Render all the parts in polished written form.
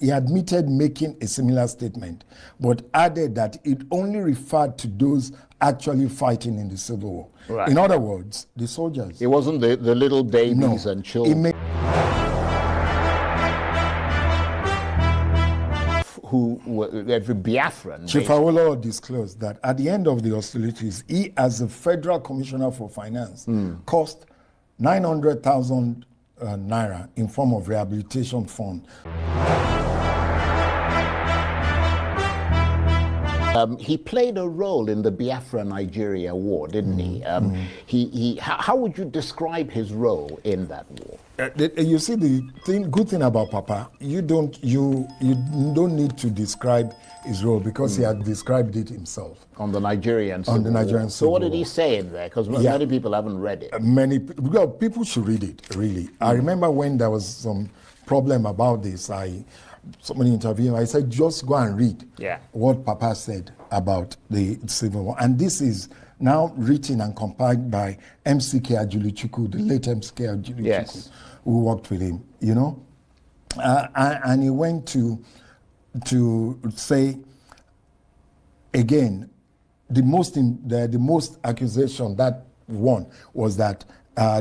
He admitted making a similar statement, but added that it only referred to those actually fighting in the Civil War. Right. In other words, the soldiers. It wasn't the little babies and children who were every Biafran. Chief Awolowo disclosed that at the end of the hostilities, he, as the Federal Commissioner for Finance, cost 900,000 naira in form of rehabilitation fund. He played a role in the Biafra-Nigeria war, didn't he? How would you describe his role in that war? You see, good thing about Papa, you don't need to describe his role because he had described it himself On the Nigerian Civil on the Nigerian War. Civil So what did War. he say in there? Because many people haven't read it. Well, people should read it, really. I remember when there was some problem about this, somebody interviewed me, I said, just go and read what Papa said about the Civil War. And this is now written and compiled by MCK Ajulichukwu, the late MCK Ajulichukwu, who worked with him, you know. And he went to say, again, the most accusation that won was that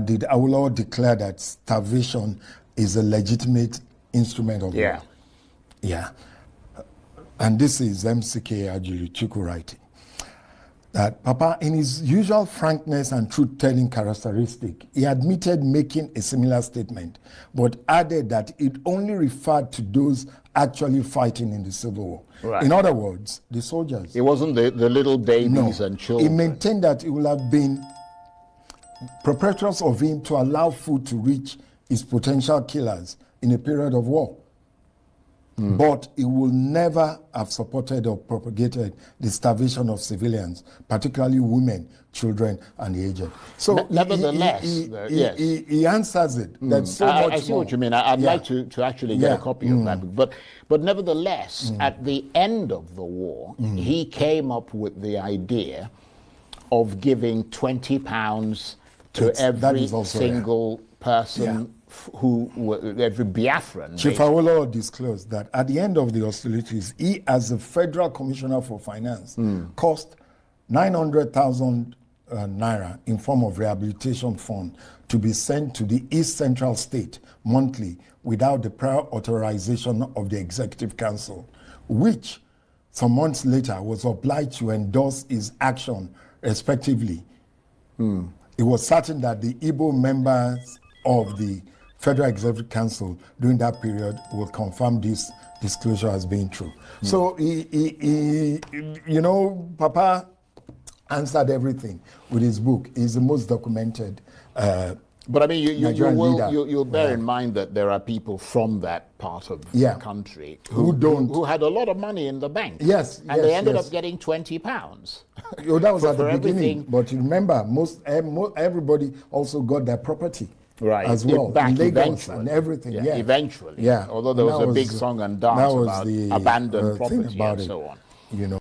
did Awolowo declare that starvation is a legitimate instrument of war? Yeah. And this is MCK Ajulichukwu writing. That Papa, in his usual frankness and truth-telling characteristic, he admitted making a similar statement, but added that it only referred to those actually fighting in the Civil War. Right. In other words, the soldiers. It wasn't the little babies and children. He maintained that it would have been preposterous of him to allow food to reach his potential killers in a period of war. But it will never have supported or propagated the starvation of civilians, particularly women, children, and the aged. So nevertheless, he answers it. That's so much I see more. what you mean. I'd like to actually get a copy of that book. But nevertheless, at the end of the war, he came up with the idea of giving £20 to every single person who were every Biafran. Chief Awolowo disclosed that at the end of the hostilities, he, as the Federal Commissioner for Finance, cost 900,000 naira in form of rehabilitation fund to be sent to the East Central State monthly without the prior authorization of the Executive Council, which some months later was obliged to endorse his action respectively. It was certain that the Igbo members of the Federal Executive Council during that period will confirm this disclosure as being true. So he, you know, Papa answered everything with his book. He's the most documented. But I mean, you'll bear in mind that there are people from that part of the country who had a lot of money in the bank. Yes, and they ended up getting £20. That was at the beginning. But you remember, everybody also got their property. Right, as well, back in Lagos eventually. And everything. Eventually. Yeah, Although there was a big song and dance about abandoned property and so on. You know.